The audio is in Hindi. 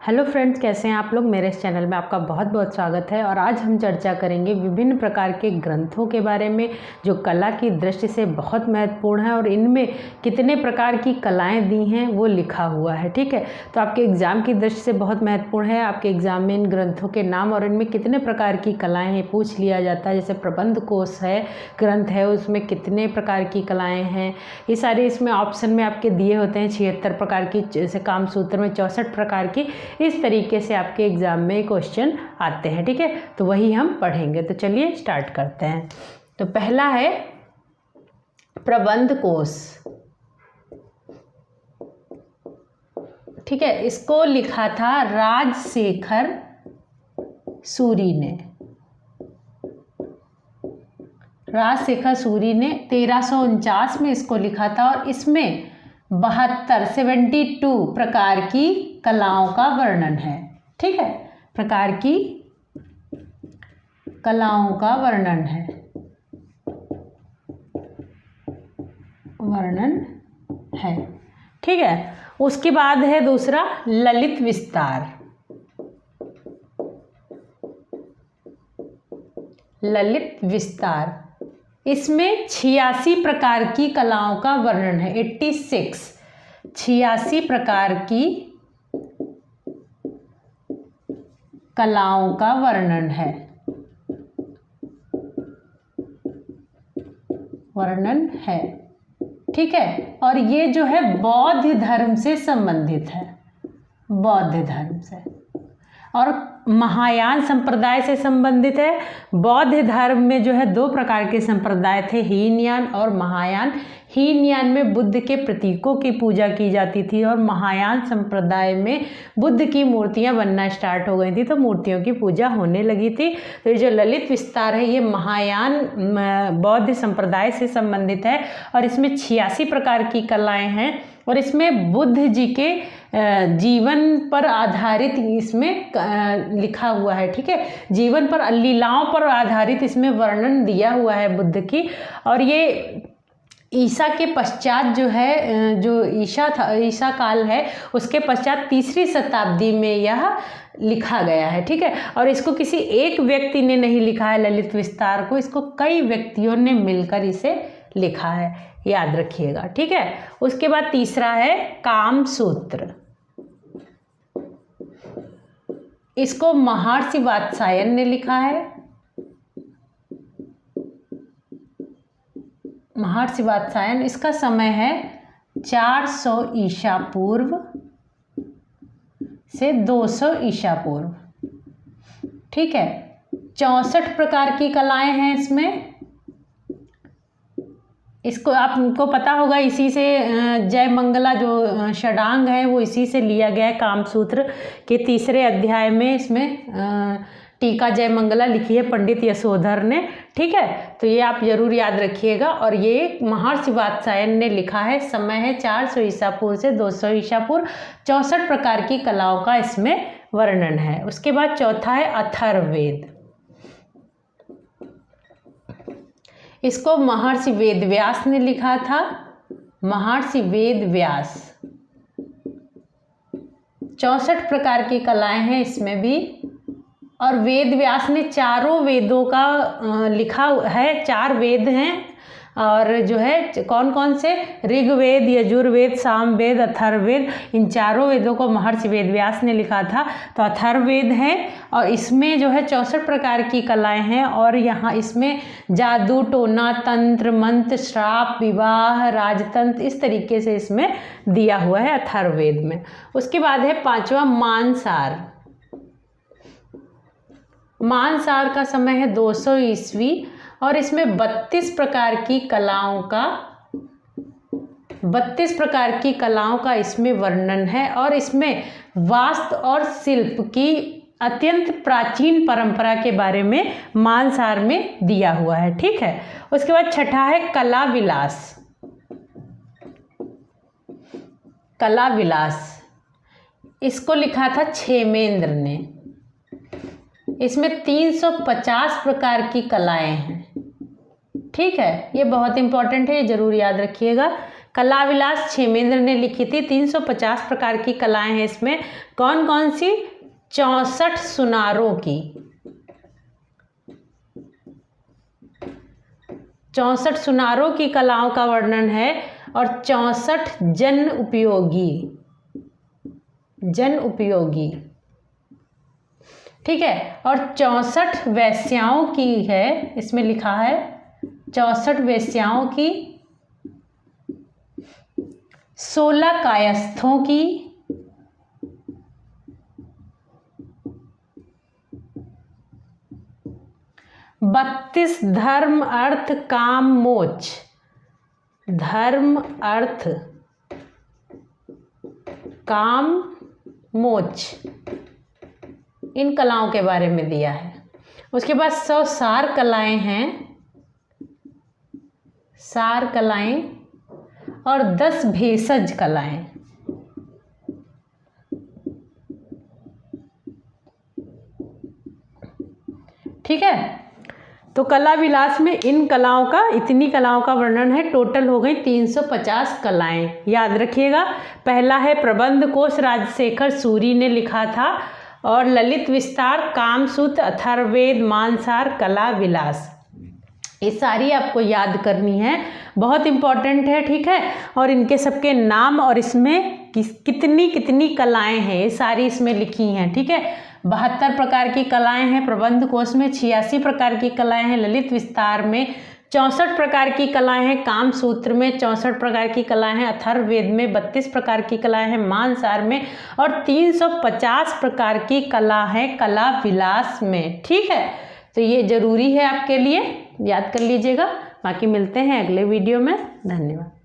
हेलो फ्रेंड्स, कैसे हैं आप लोग। मेरे इस चैनल में आपका बहुत बहुत स्वागत है। और आज हम चर्चा करेंगे विभिन्न प्रकार के ग्रंथों के बारे में जो कला की दृष्टि से बहुत महत्वपूर्ण है और इनमें कितने प्रकार की कलाएं दी हैं वो लिखा हुआ है। ठीक है, तो आपके एग्ज़ाम की दृष्टि से बहुत महत्वपूर्ण है। आपके एग्ज़ाम में इन ग्रंथों के नाम और इनमें कितने प्रकार की कलाएँ हैं पूछ लिया जाता है। जैसे प्रबंध कोश है, ग्रंथ है, उसमें कितने प्रकार की कलाएँ हैं, ये सारे इसमें ऑप्शन में आपके दिए होते हैं। 76 प्रकार की, जैसे कामसूत्र में 64 प्रकार की, इस तरीके से आपके एग्ज़ाम में क्वेश्चन आते हैं। ठीक है, तो वही हम पढ़ेंगे। तो चलिए स्टार्ट करते हैं। तो पहला है प्रबंध कोश। ठीक है, इसको लिखा था राजशेखर सूरी ने। राजशेखर सूरी ने 1349 में इसको लिखा था और इसमें 72 प्रकार की कलाओं का वर्णन है। ठीक है, प्रकार की कलाओं का वर्णन है। ठीक है, उसके बाद है दूसरा ललित विस्तार। ललित विस्तार, इसमें 86 प्रकार की कलाओं का वर्णन है। 86 प्रकार की कलाओं का वर्णन है। ठीक है, और ये जो है बौद्ध धर्म से संबंधित है, बौद्ध धर्म से, और महायान संप्रदाय से संबंधित है। बौद्ध धर्म में जो है 2 प्रकार के संप्रदाय थे, हीनयान और महायान। हीनयान में बुद्ध के प्रतीकों की पूजा की जाती थी और महायान संप्रदाय में बुद्ध की मूर्तियां बनना स्टार्ट हो गई थी, तो मूर्तियों की पूजा होने लगी थी। तो ये जो ललित विस्तार है ये महायान बौद्ध संप्रदाय से संबंधित है और इसमें 86 प्रकार की कलाएं हैं और इसमें बुद्ध जी के जीवन पर आधारित इसमें लिखा हुआ है। ठीक है, जीवन पर, लीलाओं पर आधारित इसमें वर्णन दिया हुआ है बुद्ध की। और ये ईसा के पश्चात जो है, जो ईसा काल है उसके पश्चात 3री शताब्दी में यह लिखा गया है। ठीक है, और इसको किसी एक व्यक्ति ने नहीं लिखा है ललित विस्तार को, इसको कई व्यक्तियों ने मिलकर इसे लिखा है, याद रखिएगा। ठीक है, उसके बाद तीसरा है कामसूत्र। इसको महर्षि वात्स्यायन ने लिखा है। महर्षि वात्स्यायन, इसका समय है 400 ईसा पूर्व से 200 ईसा पूर्व। ठीक है, 64 प्रकार की कलाएं हैं इसमें। इसको आपको पता होगा, इसी से जय मंगला जो षडांग है वो इसी से लिया गया है। कामसूत्र के 3रे अध्याय में इसमें टीका जय मंगला लिखी है पंडित यशोधर ने। ठीक है, तो ये आप जरूर याद रखिएगा। और ये महर्षि वात्स्यायन ने लिखा है, समय है 400 ईसा पूर्व से 200 ईसा पूर्व। 64 प्रकार की कलाओं का इसमें वर्णन है। उसके बाद चौथा है अथर्ववेद। इसको महर्षि वेदव्यास ने लिखा था। महर्षि वेदव्यास, 64 प्रकार की कलाएं हैं इसमें भी। और वेदव्यास ने चारों वेदों का लिखा है। 4 वेद हैं और जो है कौन कौन से, ऋग्वेद, यजुर्वेद, सामवेद, अथर्ववेद, इन चारों वेदों को महर्षि वेदव्यास ने लिखा था। तो अथर्ववेद है और इसमें जो है 64 प्रकार की कलाएं हैं और यहाँ इसमें जादू, टोना, तंत्र, मंत्र, श्राप, विवाह, राजतंत्र, इस तरीके से इसमें दिया हुआ है अथर्ववेद में। उसके बाद है 5वां मानसार। मानसार का समय है 200 ईस्वी और इसमें 32 प्रकार की कलाओं का इसमें वर्णन है। और इसमें वास्तु और शिल्प की अत्यंत प्राचीन परंपरा के बारे में मानसार में दिया हुआ है। ठीक है, उसके बाद छठा है कला विलास। कला विलास, इसको लिखा था क्षेमेंद्र ने। इसमें 350 प्रकार की कलाएं हैं। ठीक है, ये बहुत इंपॉर्टेंट है, ये जरूर याद रखिएगा। कला विलास क्षेमेंद्र ने लिखी थी। 350 प्रकार की कलाएं हैं इसमें। कौन कौन सी? 64 सुनारों की, 64 सुनारों की कलाओं का वर्णन है, और 64 जन उपयोगी, ठीक है, और 64 वेश्याओं की है, इसमें लिखा है 64 वेश्याओं की, 16 कायस्थों की, 32 धर्म अर्थ काम मोक्ष, धर्म अर्थ काम मोक्ष, इन कलाओं के बारे में दिया है। उसके बाद 100 सार कलाएं हैं, सार कलाएं, और 10 भेषज कलाएं। ठीक है, तो कला विलास में इन कलाओं का, इतनी कलाओं का वर्णन है। टोटल हो गई 350 कलाएं। याद रखिएगा, पहला है प्रबंध कोश, राजशेखर सूरी ने लिखा था, और ललित विस्तार, कामसूत्र, अथर्ववेद, मानसार, कला विलास, ये सारी आपको याद करनी है, बहुत इम्पॉर्टेंट है। ठीक है, और इनके सबके नाम और इसमें कितनी कितनी कलाएं हैं ये सारी इसमें लिखी हैं। ठीक है, 72 प्रकार की कलाएं हैं प्रबंध कोश में, 86 प्रकार की कलाएं हैं ललित विस्तार में, 64 प्रकार की कलाएं हैं कामसूत्र में, 64 प्रकार की कलाएं हैं अथर्ववेद में, 32 प्रकार की कलाएं हैं मानसार में, और 350 प्रकार की कला है कला विलास में। ठीक है, तो ये ज़रूरी है आपके लिए, याद कर लीजिएगा। बाकी मिलते हैं अगले वीडियो में। धन्यवाद।